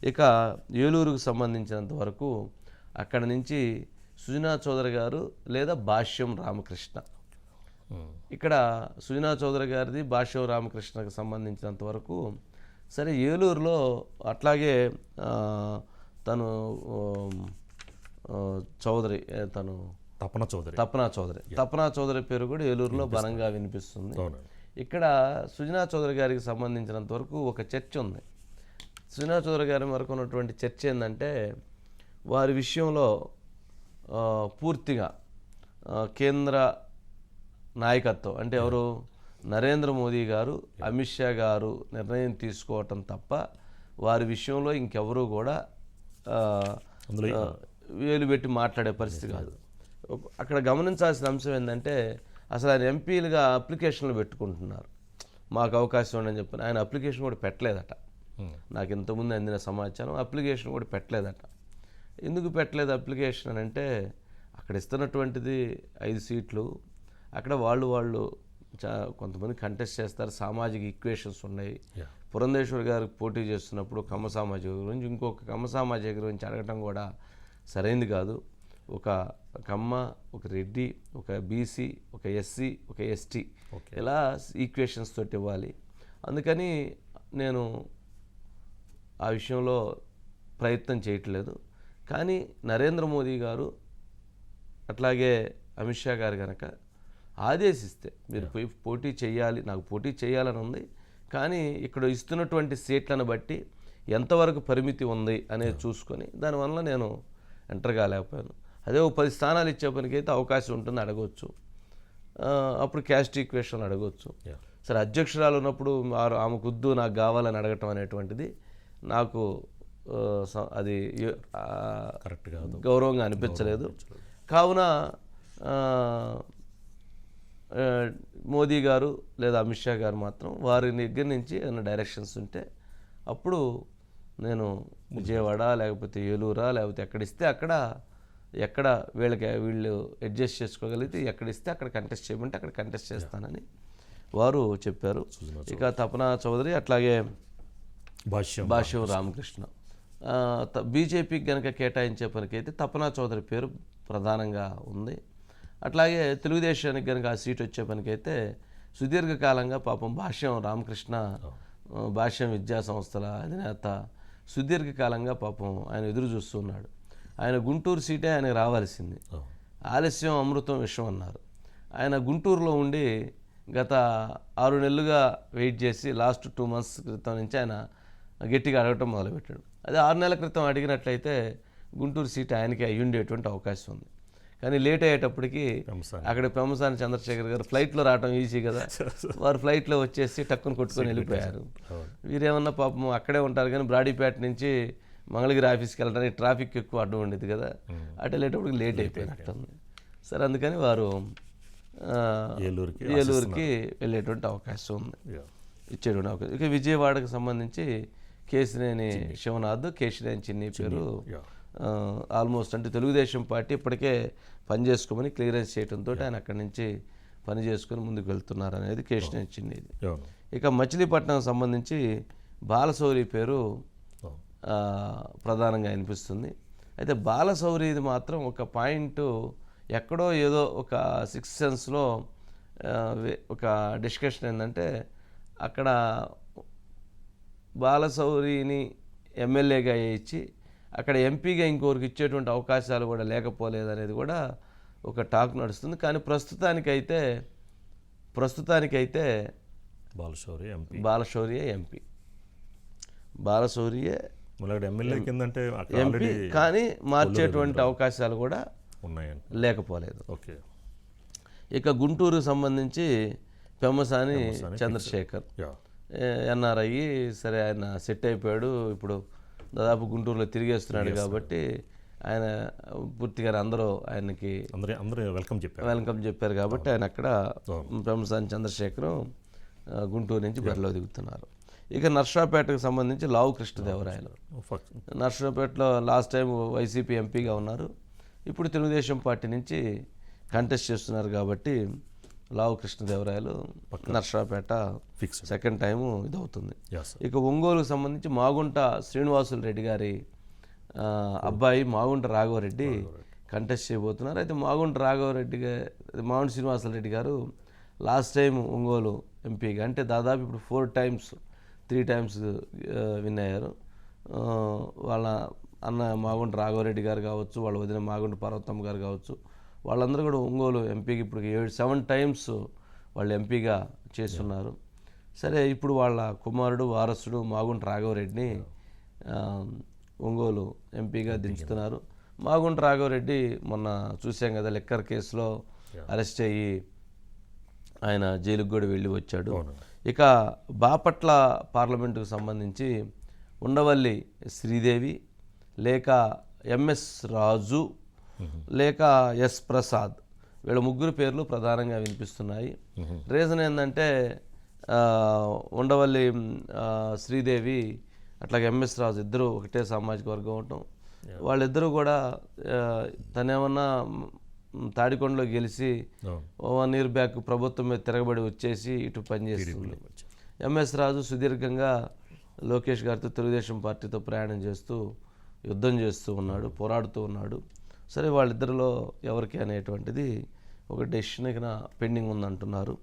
ఇక ఏలూరుకు సంబంధించినంత వరకు అక్కడ నుంచి సుజనా చౌదరి గారు లేదా భాష్యం రామకృష్ణ. ఇక్కడ సుజనా చౌదరి గారిది భాష్యం రామకృష్ణకు సంబంధించినంత వరకు సరే ఏలూరులో అట్లాగే తను చౌదరి తను తపనా చౌదరి పేరు కూడా ఏలూరులో బలంగా వినిపిస్తుంది. ఇక్కడ సుజనా చౌదరి గారికి సంబంధించినంత వరకు ఒక చర్చ ఉంది. సుజనా చౌదరి గారి వరకు ఉన్నటువంటి చర్చ ఏంటంటే వారి విషయంలో పూర్తిగా కేంద్ర నాయకత్వం అంటే ఎవరు నరేంద్ర మోదీ గారు, అమిత్ షా గారు నిర్ణయం తీసుకోవటం తప్ప వారి విషయంలో ఇంకెవరూ కూడా వేలు పెట్టి మాట్లాడే పరిస్థితి కాదు. అక్కడ గమనించాల్సిన అంశం ఏంటంటే అసలు ఆయన ఎంపీలుగా అప్లికేషన్లు పెట్టుకుంటున్నారు, మాకు అవకాశం ఉండని చెప్పి. ఆయన అప్లికేషన్ కూడా పెట్టలేదట. నాకు ఇంతకుముందు అందిన సమాచారం అప్లికేషన్ కూడా పెట్టలేదట. ఎందుకు పెట్టలేదు అప్లికేషన్ అని అంటే అక్కడ ఇస్తున్నటువంటిది 5 సీట్లు. అక్కడ వాళ్ళు కొంతమంది కంటెస్ట్ చేస్తారు, సామాజిక ఈక్వేషన్స్ ఉన్నాయి. పురంధేశ్వర్ గారికి పోటీ చేస్తున్నప్పుడు కమ్మ సామాజిక గురించి ఇంకొక కమ్మ సామాజిక గురించి అడగటం కూడా సరైంది కాదు. ఒక కమ్మ, ఒక రెడ్డి, ఒక బీసీ, ఒక ఎస్సీ, ఒక ఎస్టీ ఇలా ఈక్వేషన్స్ తోటి ఇవ్వాలి. అందుకని నేను ఆ విషయంలో ప్రయత్నం చేయట్లేదు. కానీ నరేంద్ర మోదీ గారు అట్లాగే అమిత్ షా గారు కనుక ఆదేశిస్తే మీరు పోయి పోటీ చేయాలి, నాకు పోటీ చేయాలని ఉంది, కానీ ఇక్కడ ఇస్తున్నటువంటి సీట్లను బట్టి ఎంతవరకు పరిమితి ఉంది అనేది చూసుకొని దానివల్ల నేను ఎంటర్ కాలేకపోయాను. అదే 10 స్థానాలు ఇచ్చే పనికైతే అవకాశం ఉంటుంది, అడగవచ్చు. అప్పుడు క్యాస్ట్ ఈక్వేషన్ అడగవచ్చు. సరే అధ్యక్షురాలు ఉన్నప్పుడు ఆమెకుద్దు నాకు కావాలని అడగటం అనేటువంటిది నాకు అది కరెక్ట్ కాదు, గౌరవంగా అనిపించలేదు. కావున మోదీ గారు లేదా అమిత్ షా గారు మాత్రం వారి దగ్గర నుంచి ఏమైనా డైరెక్షన్స్ ఉంటే అప్పుడు నేను విజయవాడ లేకపోతే ఏలూరా లేకపోతే ఎక్కడిస్తే అక్కడ ఎక్కడ వీళ్ళు అడ్జస్ట్ చేసుకోగలిగితే ఎక్కడిస్తే అక్కడ కంటెస్ట్ చేయమంటే అక్కడ కంటెస్ట్ చేస్తానని వారు చెప్పారు. ఇక తపనా చౌదరి అట్లాగే భాష్యం రామకృష్ణ బీజేపీకి కనుక కేటాయించే పనికైతే తపనా చౌదరి పేరు ప్రధానంగా ఉంది. అట్లాగే తెలుగుదేశానికి కనుక ఆ సీట్ వచ్చే పనికైతే సుదీర్ఘకాలంగా పాపం భాష్యం రామకృష్ణ భాష్యం విద్యా సంస్థల అధినేత సుదీర్ఘకాలంగా పాపం ఆయన ఎదురు చూస్తున్నాడు. ఆయన గుంటూరు సీటే ఆయనకు రావాల్సింది, ఆలస్యం అమృతం విషయం అన్నారు. ఆయన గుంటూరులో ఉండి గత 6 నెలలుగా వెయిట్ చేసి లాస్ట్ 2 months క్రితం నుంచి ఆయన గట్టిగా అడగటం మొదలుపెట్టాడు. అదే 6 నెలల క్రితం అడిగినట్లయితే గుంటూరు సీట్ ఆయనకి అయ్యి ఉండేటువంటి అవకాశం ఉంది. కానీ లేట్ అయ్యేటప్పటికి అక్కడ పెమ్మసాని చంద్రశేఖర్ గారు ఫ్లైట్లో రావడం ఈజీ కదా, వారు ఫ్లైట్లో వచ్చేసి టక్కును కొట్టుకొని వెళ్ళిపోయారు. వీరేమన్నా పాపం అక్కడే ఉంటారు కానీ బ్రాడీపేట నుంచి మంగళగిరి ఆఫీస్కి వెళ్ళడానికి ట్రాఫిక్ ఎక్కువ అడ్డం ఉండేది కదా, అటు వెళ్ళేటప్పటికి లేట్ అయిపోయినట్టుంది. సరే అందుకని వారు ఏలూరుకి వెళ్ళేటువంటి అవకాశం ఉంది, ఇచ్చేటువంటి అవకాశం. ఇక విజయవాడకు సంబంధించి కేశినేని శివనాథ్, కేశినేని చిన్ని పేరు ఆల్మోస్ట్ అంటే తెలుగుదేశం పార్టీ ఇప్పటికే పని చేసుకోమని క్లియరెన్స్ చేయడంతో ఆయన అక్కడి నుంచి పని చేసుకుని ముందుకు వెళ్తున్నారు అనేది కేశినేని చిన్నిది. ఇక మచిలీపట్నం సంబంధించి బాలశౌరి పేరు ప్రధానంగా అనిపిస్తుంది. అయితే బాలశౌరిది మాత్రం ఒక పాయింట్ ఎక్కడో ఏదో ఒక 6th సెన్స్లో ఒక డిస్కషన్ ఏంటంటే అక్కడ బాలశౌరిని ఎమ్మెల్యేగా ఇచ్చి అక్కడ ఎంపీగా ఇంకొకరికి ఇచ్చేటువంటి అవకాశాలు కూడా లేకపోలేదనేది కూడా ఒక టాక్ నడుస్తుంది. కానీ ప్రస్తుతానికైతే బాలశౌరియే ఎంపీ ఎంపీ కానీ మార్చేటువంటి అవకాశాలు కూడా లేకపోలేదు. ఇక గుంటూరుకు సంబంధించి పెమ్మసాని చంద్రశేఖర్ ఎన్ఆర్ఐ, సరే ఆయన సెట్ అయిపోయాడు, ఇప్పుడు దాదాపు గుంటూరులో తిరిగేస్తున్నాడు కాబట్టి ఆయన పూర్తిగా అందరూ ఆయనకి వెల్కమ్ చెప్పారు కాబట్టి ఆయన అక్కడ పెమ్మసాని చంద్రశేఖర్ గుంటూరు నుంచి బరిలో దిగుతున్నారు. ఇక నర్సరావుపేటకు సంబంధించి లావు కృష్ణదేవరాయలు నర్సరావుపేటలో లాస్ట్ టైం వైసీపీ ఎంపీగా ఉన్నారు, ఇప్పుడు తెలుగుదేశం పార్టీ నుంచి కంటెస్ట్ చేస్తున్నారు కాబట్టి Lavu Krishnadevarayalu Narasaraopet fix. Second time ఇదవుతుంది. Yes, sir. ఇక ఒంగోలుకు సంబంధించి మాగుంట శ్రీనివాసులు రెడ్డి గారి అబ్బాయి మాగుంట రాఘవరెడ్డి కంటెస్ట్ చేయబోతున్నారు. అయితే మాగుంట మాగుంట శ్రీనివాసులు రెడ్డి గారు లాస్ట్ టైం ఒంగోలు ఎంపీగా అంటే దాదాపు ఇప్పుడు 3 టైమ్స్ విన్ అయ్యారు. వాళ్ళ అన్న మాగుంట రాఘవరెడ్డి గారు కావచ్చు, వాళ్ళ వదిన మాగుంట పార్వతమ్మ గారు కావచ్చు, వాళ్ళందరూ కూడా ఒంగోలు ఎంపీకి ఇప్పుడు 7 టైమ్స్ వాళ్ళు ఎంపీగా చేస్తున్నారు. సరే, ఇప్పుడు వాళ్ళ కుమారుడు వారసుడు మాగుంట రాఘవరెడ్డిని ఒంగోలు ఎంపీగా దించుతున్నారు. మాగుంట రాఘవరెడ్డి మొన్న చూసాం కదా, లిక్కర్ కేసులో అరెస్ట్ అయ్యి ఆయన జైలుకు కూడా వెళ్ళి వచ్చాడు. ఇక బాపట్ల పార్లమెంటుకు సంబంధించి ఉండవల్లి శ్రీదేవి లేక ఎంఎస్ రాజు లేక ఎస్ ప్రసాద్, వీళ్ళ ముగ్గురు పేర్లు ప్రధానంగా వినిపిస్తున్నాయి. రీజన్ ఏంటంటే ఉండవల్లి శ్రీదేవి అట్లాగే ఎంఎస్ రాజు ఇద్దరు ఒకటే సామాజిక వర్గం ఉండటం, వాళ్ళిద్దరూ కూడా తనేమన్నా తాడికొండలో గెలిచి 1 year బ్యాక్ ప్రభుత్వం మీద తిరగబడి వచ్చేసి ఇటు పనిచేస్తుంది. ఎంఎస్ రాజు సుదీర్ఘంగా లోకేష్ గారితో తెలుగుదేశం పార్టీతో ప్రయాణం చేస్తూ యుద్ధం చేస్తూ ఉన్నాడు, పోరాడుతూ ఉన్నాడు. సరే, వాళ్ళిద్దరిలో ఎవరికి అనేటువంటిది ఒక డెసిషన్ పెండింగ్ ఉందంటున్నారు.